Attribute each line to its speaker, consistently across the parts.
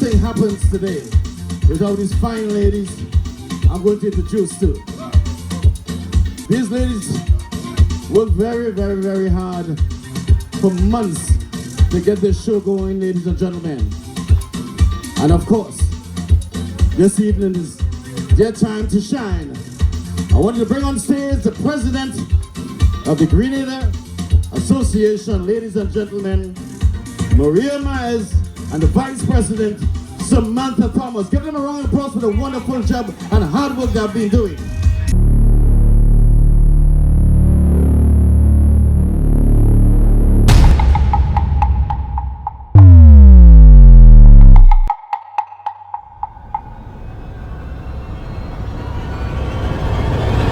Speaker 1: nothing happens today without these fine ladies I'm going to introduce to. These ladies work very, very, very hard for months to get this show going, ladies and gentlemen. And of course, this evening is their time to shine. I want you to bring on stage the president of the Grenada Association, ladies and gentlemen, Maria Meyers, and the vice president, Samantha Thomas. Give them a round of applause for the wonderful job and hard work they've been doing.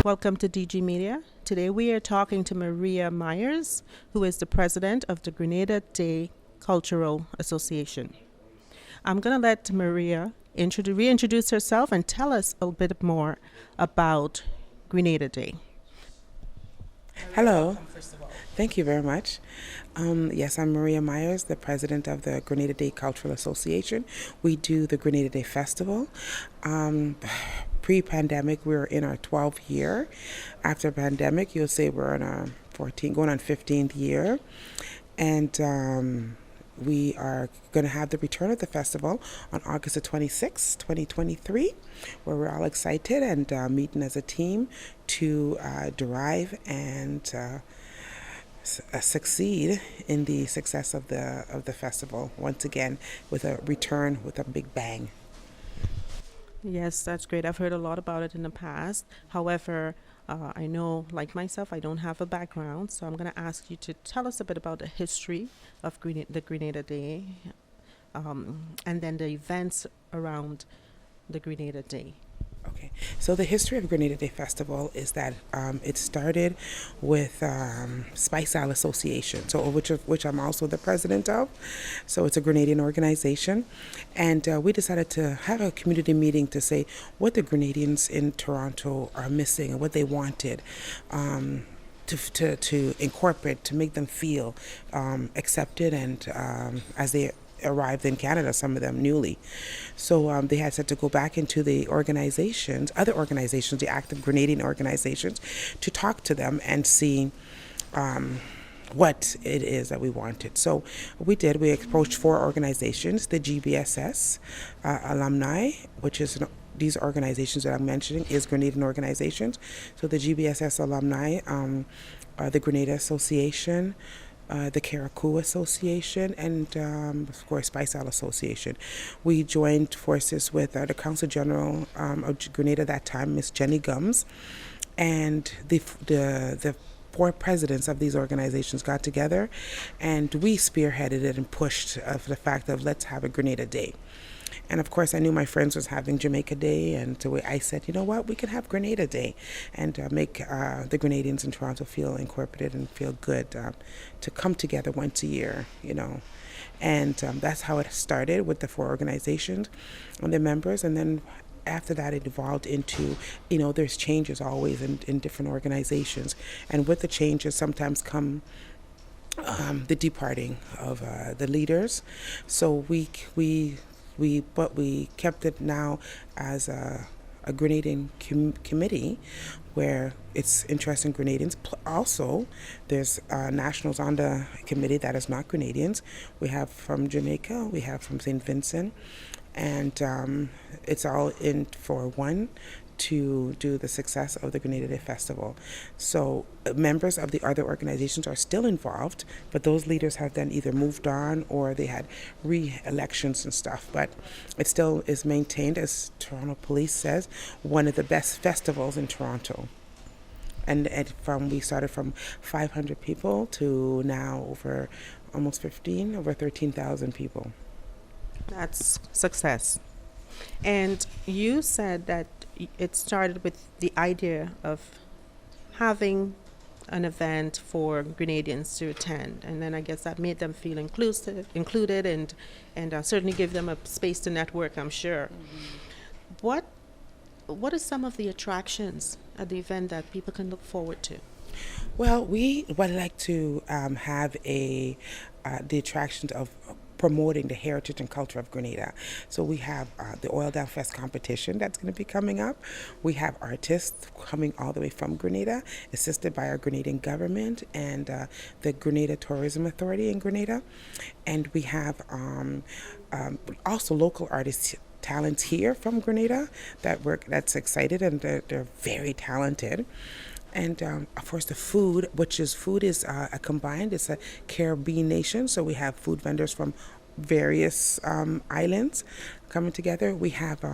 Speaker 2: Welcome to DG Media. Today we are talking to Maria Meyers, who is the president of the Grenada Day Cultural Association. I'm going to let Maria reintroduce herself and tell us a bit more about Grenada Day.
Speaker 3: Hello. Thank you very much. Yes, I'm Maria Meyers, the president of the Grenada Day Cultural Association. We do the Grenada Day Festival. Pre-pandemic, we were in our 12th year. After pandemic, you'll say we're in our 14th, going on 15th year. And we are going to have the return of the festival on August the 26th, 2023, where we're all excited and meeting as a team to derive and succeed in the success of the festival once again with a return with a big bang.
Speaker 2: Yes, that's great. I've heard a lot about it in the past. However, I know, like myself, I don't have a background, so I'm going to ask you to tell us a bit about the history of the Grenada Day, and then the events around the Grenada Day.
Speaker 3: Okay, so the history of Grenada Day Festival is that it started with Spice Isle Association, so which I'm also the president of. So it's a Grenadian organization, and we decided to have a community meeting to say what the Grenadians in Toronto are missing and what they wanted. To incorporate, to make them feel accepted and as they arrived in Canada, some of them newly. So they had said to go back into the organizations, other organizations, the active Grenadian organizations, to talk to them and see what it is that we wanted. So we did. We approached 4 organizations, the GBSS alumni, which is these organizations that I'm mentioning is Grenadian organizations. So the GBSS alumni, the Grenada Association, the Carriacou Association, and of course Spice Isle Association. We joined forces with the Council General of Grenada at that time, Miss Jenny Gums, and the 4 presidents of these organizations got together, and we spearheaded it and pushed for the fact of let's have a Grenada Day. And of course, I knew my friends was having Jamaica Day, and so I said, you know what, we can have Grenada Day and make the Grenadians in Toronto feel incorporated and feel good to come together once a year, you know. And that's how it started with the 4 organizations and their members. And then after that, it evolved into, you know, there's changes always in different organizations. And with the changes sometimes come the departing of the leaders. So we kept it now as a Grenadian committee where it's interesting Grenadians. Also, there's nationals on the committee that is not Grenadians. We have from Jamaica, we have from St. Vincent, and it's all in for one to do the success of the Grenada Day Festival. So members of the other organizations are still involved, but those leaders have then either moved on or they had re-elections and stuff. But it still is maintained, as Toronto Police says, one of the best festivals in Toronto. And we started from 500 people to now over almost 13,000 people.
Speaker 2: That's success. And you said that it started with the idea of having an event for Grenadians to attend, and then I guess that made them feel included, and certainly give them a space to network, I'm sure. Mm-hmm. What are some of the attractions at the event that people can look forward to?
Speaker 3: Well, we would like to have the attractions of promoting the heritage and culture of Grenada. So we have the Oil Down Fest competition that's going to be coming up. We have artists coming all the way from Grenada, assisted by our Grenadian government and the Grenada Tourism Authority in Grenada. And we have also local artists, talents here from Grenada that's excited, and they're very talented. And of course the food, food is a combined, it's a Caribbean nation, so we have food vendors from various islands coming together. We have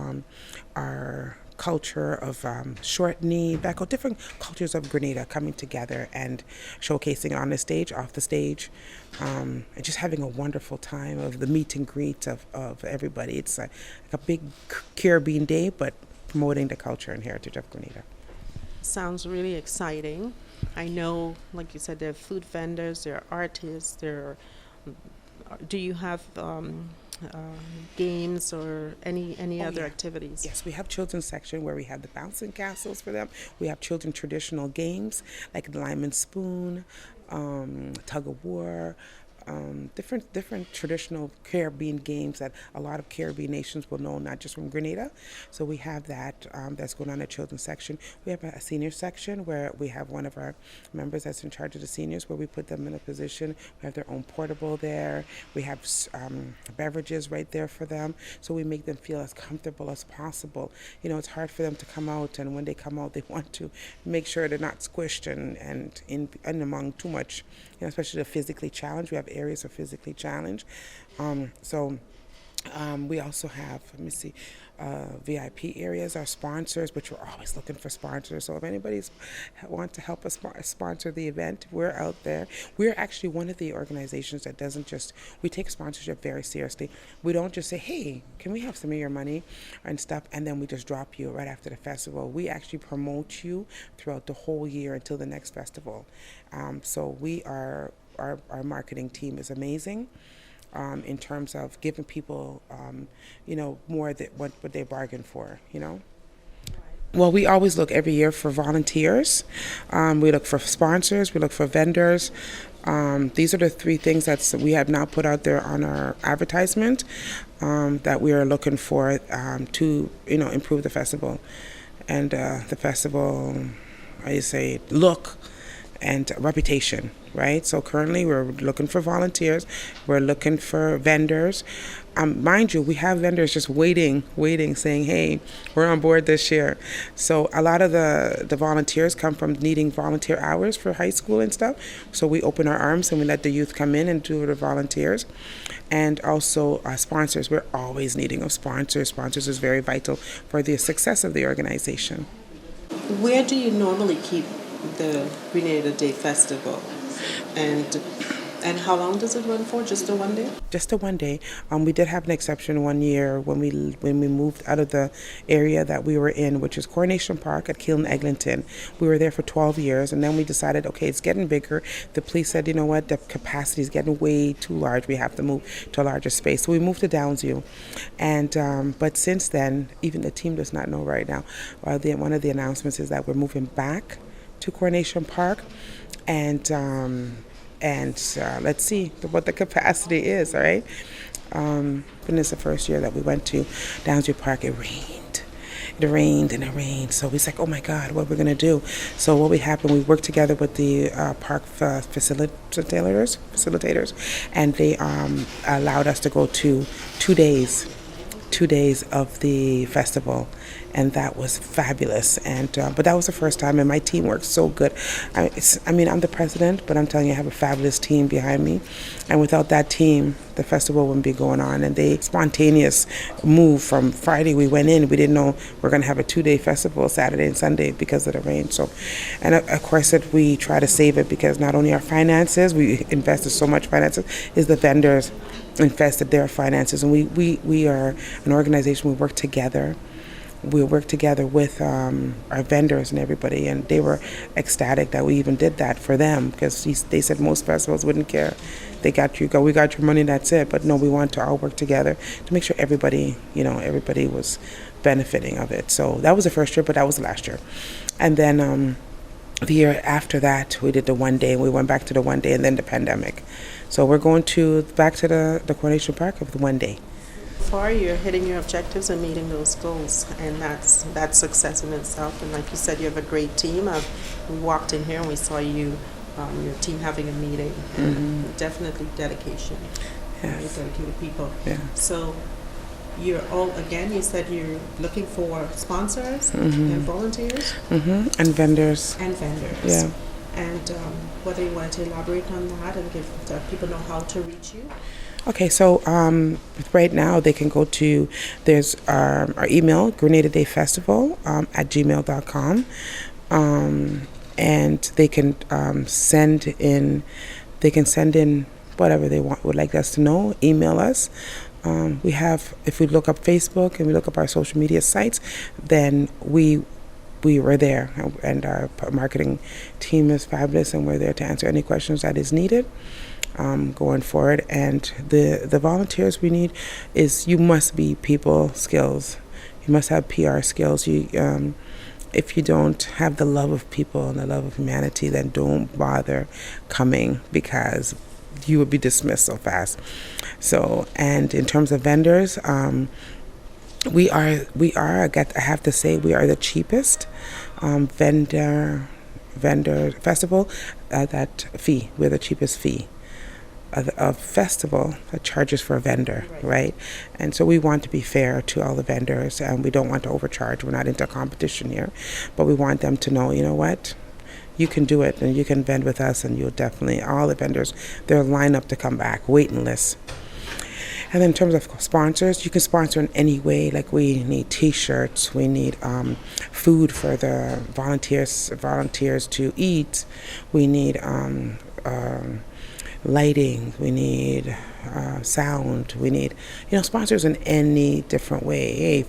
Speaker 3: our culture of short knee, backhoe, different cultures of Grenada coming together and showcasing on the stage, off the stage, and just having a wonderful time of the meet and greet of everybody. It's like a big Caribbean day, but promoting the culture and heritage of Grenada.
Speaker 2: Sounds really exciting. I know, like you said, there are food vendors, there are artists, do you have games or any other activities?
Speaker 3: Yes, we have children's section where we have the bouncing castles for them. We have children traditional games like the lime and spoon, tug of war, different traditional Caribbean games that a lot of Caribbean nations will know, not just from Grenada. So we have that that's going on in the children's section. We have a senior section where we have one of our members that's in charge of the seniors, where we put them in a position. We have their own portable there. We have beverages right there for them, so we make them feel as comfortable as possible. You know, it's hard for them to come out, and when they come out, they want to make sure they're not squished and in among too much, you know, especially the physically challenged. We have areas of physically challenged. We also have, VIP areas, our sponsors, which we're always looking for sponsors. So if anybody's want to help us sponsor the event, we're out there. We're actually one of the organizations that doesn't just, we take sponsorship very seriously. We don't just say, hey, can we have some of your money and stuff, and then we just drop you right after the festival. We actually promote you throughout the whole year until the next festival. So our marketing team is amazing. In terms of giving people, more than what they bargained for, Well, we always look every year for volunteers. We look for sponsors. We look for vendors. These are the three things that we have now put out there on our advertisement that we are looking for to, improve the festival. And the festival, look and reputation, right? So currently we're looking for volunteers, we're looking for vendors. Mind you, we have vendors just waiting, saying, hey, we're on board this year. So a lot of the volunteers come from needing volunteer hours for high school and stuff. So we open our arms and we let the youth come in and do the volunteers. And also sponsors, we're always needing of sponsors. Sponsors is very vital for the success of the organization.
Speaker 2: Where do you normally keep the Grenada Day Festival, and how long does it run for? Just a one day?
Speaker 3: Just a one day. We did have an exception one year when we moved out of the area that we were in, which is Coronation Park at Keelan Eglinton. We were there for 12 years, and then we decided, okay, it's getting bigger. The police said, you know what, the capacity is getting way too large. We have to move to a larger space. So we moved to Downsview, and but since then, even the team does not know right now. One of the announcements is that we're moving back to Coronation Park, and let's see what the capacity is. All right, and it's the first year that we went to Downsview Park. It rained, so we was like, oh my God, what are we gonna do? So what we worked together with the park facilitators, and they allowed us to go to 2 days of the festival, and that was fabulous. And but that was the first time, and my team worked so good. I'm the president, but I'm telling you, I have a fabulous team behind me, and without that team, the festival wouldn't be going on. And they spontaneous move from Friday. We went in, we didn't know we're going to have a 2-day festival, Saturday and Sunday, because of the rain. So, and of course, we try to save it, because not only our finances, we invested so much finances, is the vendors invested their finances, and we are an organization. We work together. We work together with our vendors and everybody, and they were ecstatic that we even did that for them, because they said most festivals wouldn't care. We got your money, that's it. But no, we want to all work together to make sure everybody was benefiting of it. So that was the first year, but that was the last year. And then the year after that, we did the one day. We went back to the one day, and then the pandemic. So we're going back to the Coronation Park of the one day.
Speaker 2: Far you're hitting your objectives and meeting those goals, and that's success in itself. And like you said, you have a great team. We walked in here and we saw you, your team having a meeting, and definitely dedication.
Speaker 3: Yes.
Speaker 2: Very dedicated people.
Speaker 3: Yeah.
Speaker 2: So you're all, again, you said you're looking for sponsors and volunteers
Speaker 3: And vendors.
Speaker 2: and vendors.
Speaker 3: Yeah.
Speaker 2: And whether you wanted to elaborate on that and give people know how to reach you.
Speaker 3: Okay, so right now they can go to, there's our email, GrenadaDayFestival @gmail.com, and they can send in whatever they would like us to know. Email us. We have, if we look up Facebook and we look up our social media sites, then we were there, and our marketing team is fabulous, and we're there to answer any questions that is needed. Going forward, and the volunteers we need is, you must be people skills, you must have PR skills. If you don't have the love of people and the love of humanity, then don't bother coming, because you would be dismissed so fast. So, and in terms of vendors, I have to say, we are the cheapest vendor festival. That fee, we're the cheapest fee. A festival that charges for a vendor, right? And so we want to be fair to all the vendors, and we don't want to overcharge. We're not into competition here, but we want them to know, you know what, you can do it, and you can vend with us, and you'll definitely, all the vendors, they'll line up to come back, waiting list. And then in terms of sponsors, you can sponsor in any way. Like, we need T-shirts, we need food for the volunteers to eat, we need lighting, we need sound, we need, sponsors in any different way.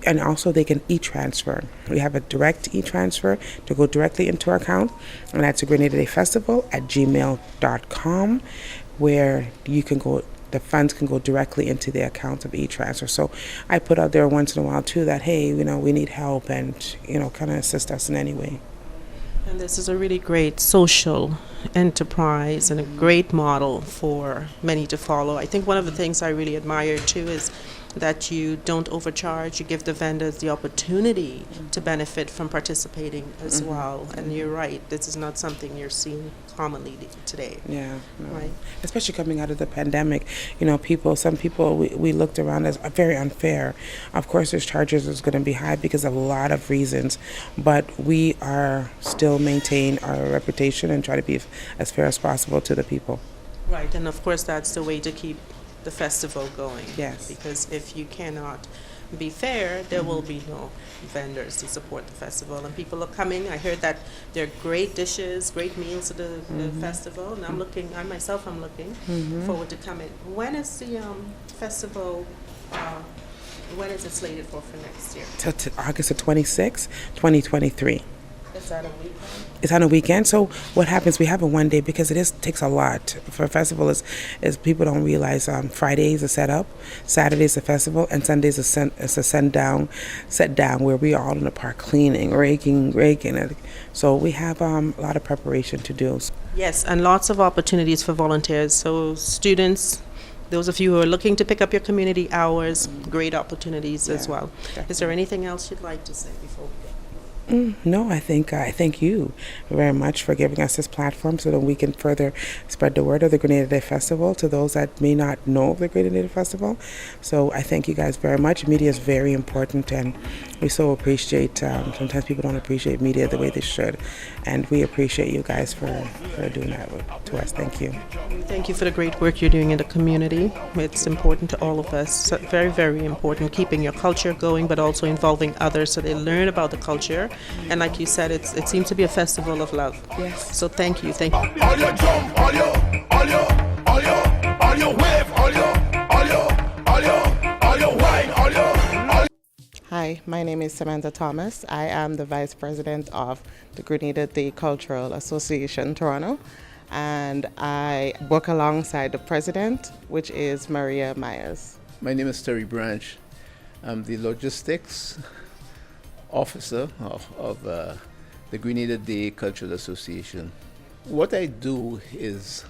Speaker 3: And also they can e-transfer. We have a direct e-transfer to go directly into our account, and that's a GrenadaDayFestival @gmail.com, where you can go, the funds can go directly into the account of e-transfer. So I put out there once in a while too that, hey, we need help, and kind of assist us in any way.
Speaker 2: And this is a really great social enterprise and a great model for many to follow. I think one of the things I really admire too is that you don't overcharge. You give the vendors the opportunity to benefit from participating as well. And you're right, this is not something you're seeing commonly today.
Speaker 3: Yeah, no.
Speaker 2: Right.
Speaker 3: Especially coming out of the pandemic, some people we looked around as very unfair. Of course, there's charges is going to be high because of a lot of reasons, but we are still maintain our reputation and try to be as fair as possible to the people.
Speaker 2: Right, and of course that's the way to keep the festival going.
Speaker 3: Yes.
Speaker 2: Because if you cannot be fair, there will be no vendors to support the festival. And people are coming. I heard that there are great dishes, great meals at the festival. And I'm looking forward to coming. When is the festival, when is it slated for next year?
Speaker 3: To August the 26th, 2023.
Speaker 2: Is that a weekend?
Speaker 3: It's on a weekend. So what happens, we have a one day, because takes a lot. For a festival, is people don't realize Friday is a setup, Saturday is a festival, and Sunday is a set down where we are all in the park cleaning, raking. So we have a lot of preparation to do.
Speaker 2: Yes, and lots of opportunities for volunteers. So students, those of you who are looking to pick up your community hours, great opportunities as well.
Speaker 3: Definitely.
Speaker 2: Is there anything else you'd like to say before we go?
Speaker 3: No, I thank you very much for giving us this platform so that we can further spread the word of the Grenada Day Festival to those that may not know of the Grenada Day Festival. So I thank you guys very much. Media is very important, and we so appreciate, sometimes people don't appreciate media the way they should, and we appreciate you guys for doing that to us. Thank you.
Speaker 2: Thank you for the great work you're doing in the community. It's important to all of us. So very, very important, keeping your culture going, but also involving others so they learn about the culture. And like you said, it seems to be a festival of love.
Speaker 3: Yes.
Speaker 2: So thank you.
Speaker 4: All your jump, all your wave, all your wine,
Speaker 5: Hi, my name is Samantha Thomas. I am the Vice President of the Grenada Day Cultural Association, Toronto, and I work alongside the President, which is Maria Meyers.
Speaker 6: My name is Terry Branch. I'm the logistics officer of the Grenada Day Cultural Association. What I do is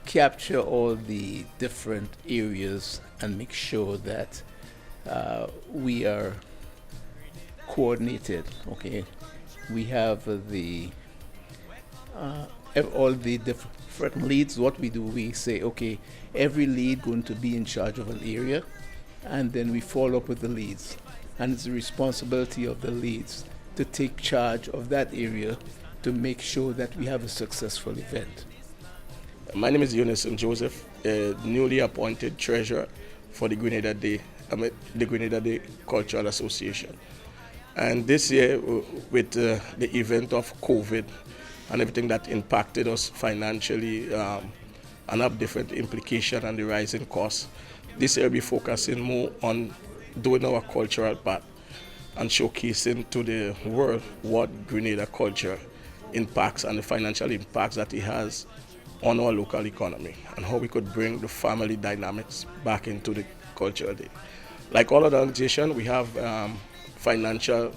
Speaker 6: capture all the different areas and make sure that we are coordinated. Okay, we have all the different leads. What we do, we say, okay, every lead going to be in charge of an area, and then we follow up with the leads, and it's the responsibility of the leads to take charge of that area to make sure that we have a successful event.
Speaker 7: My name is Eunice Joseph, newly appointed treasurer for the Grenada Day Cultural Association. And this year, with the event of COVID and everything that impacted us financially and have different implications and the rising costs, this year we're focusing more on doing our cultural part and showcasing to the world what Grenada culture impacts and the financial impacts that it has on our local economy and how we could bring the family dynamics back into the cultural day. Like all other organizations, we have financial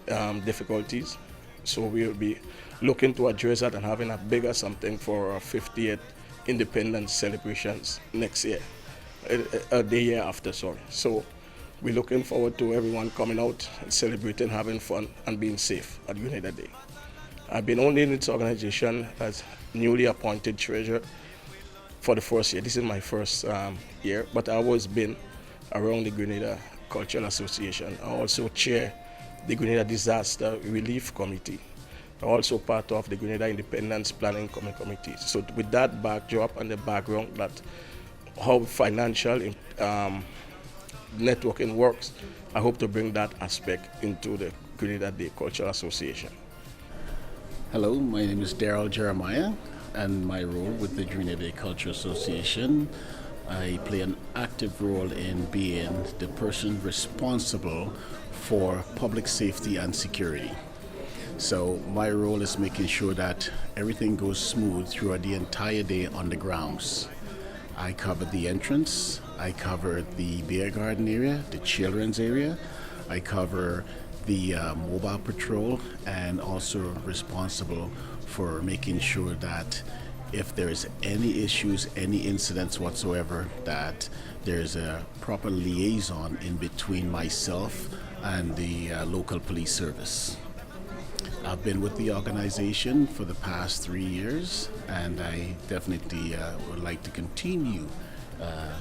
Speaker 7: difficulties, so we'll be looking to address that and having a bigger something for our 50th independence celebrations next year, the year after, sorry. So we're looking forward to everyone coming out and celebrating, having fun, and being safe at Grenada Day. I've been only in this organization as newly appointed treasurer for the first year. This is my first year, but I've always been around the Grenada Cultural Association. I also chair the Grenada Disaster Relief Committee. I'm also part of the Grenada Independence Planning Committee. So with that backdrop and the background that how financial networking works, I hope to bring that aspect into the Grenada Day Cultural Association.
Speaker 8: Hello, my name is Daryl Jeremiah, and my role with the Grenada Culture Association, I play an active role in being the person responsible for public safety and security. So my role is making sure that everything goes smooth throughout the entire day on the grounds. I cover the entrance, I cover the beer garden area, the children's area, I cover the mobile patrol, and also responsible for making sure that if there is any issues, any incidents whatsoever, that there's a proper liaison in between myself and the local police service. I've been with the organization for the past 3 years, and I definitely would like to continue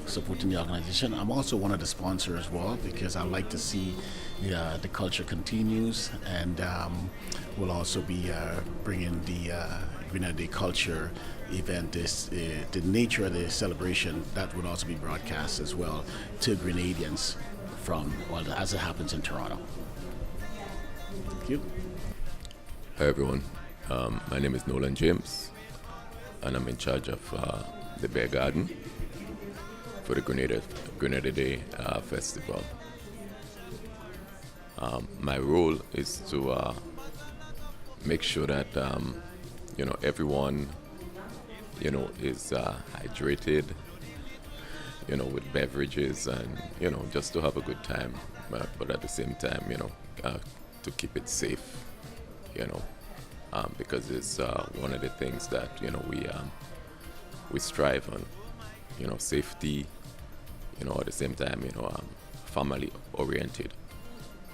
Speaker 8: supporting the organization. I'm also one of the sponsors as well, because I like to see the culture continues, and we'll also be bringing the Grenada Day Culture event, the nature of the celebration, that would also be broadcast as well to Grenadians as it happens in Toronto. Thank you.
Speaker 9: Hi everyone, my name is Nolan James, and I'm in charge of the Bear Garden for the Grenada Day Festival. My role is to make sure that everyone is hydrated, with beverages, and just to have a good time, but at the same time to keep it safe, because it's one of the things that we strive on, safety, at the same time, family oriented.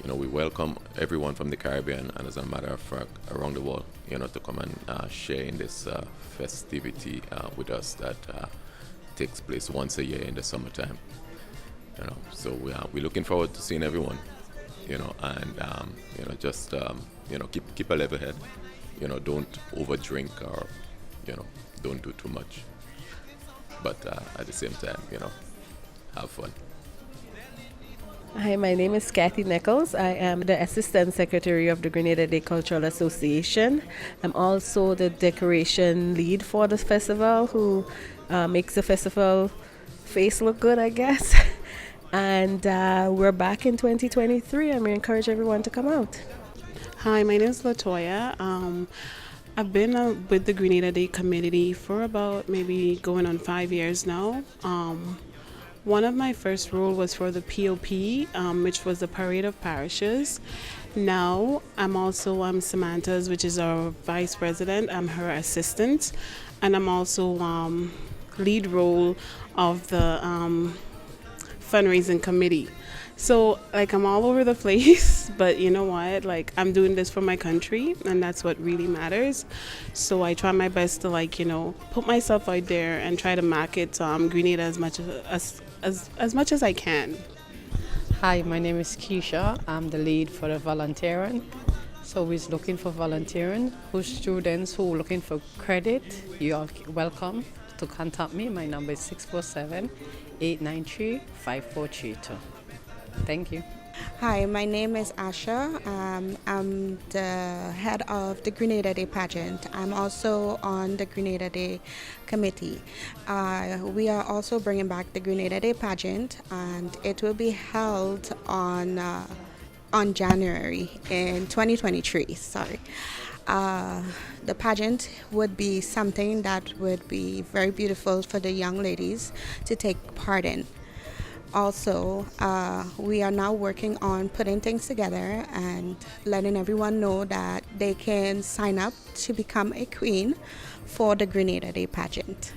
Speaker 9: We welcome everyone from the Caribbean, and as a matter of fact, around the world, to come and share in this festivity with us that takes place once a year in the summertime. So we're looking forward to seeing everyone, and just keep a level head. Don't overdrink, or don't do too much. But at the same time, have fun.
Speaker 10: Hi, my name is Kathy Nichols. I am the Assistant Secretary of the Grenada Day Cultural Association. I'm also the decoration lead for the festival, who makes the festival face look good, I guess. And we're back in 2023, and we encourage everyone to come out.
Speaker 11: Hi, my name is Latoya. I've been with the Grenada Day community for about maybe going on 5 years now. One of my first roles was for the POP, which was the Parade of Parishes. Now I'm Samantha's, which is our vice president. I'm her assistant, and I'm also lead role of the fundraising committee. So like I'm all over the place, but you know what? Like I'm doing this for my country, and that's what really matters. So I try my best to put myself out there and try to market Grenada as much as I can.
Speaker 12: Hi, my name is Keisha. I'm the lead for the volunteering. So we're looking for volunteering. Who students who are looking for credit, you are welcome to contact me. My number is 647-893-5432. Thank you.
Speaker 13: Hi, my name is Asha. I'm the head of the Grenada Day pageant. I'm also on the Grenada Day committee. We are also bringing back the Grenada Day pageant, and it will be held on January in 2023. Sorry. The pageant would be something that would be very beautiful for the young ladies to take part in. Also, we are now working on putting things together and letting everyone know that they can sign up to become a queen for the Grenada Day pageant.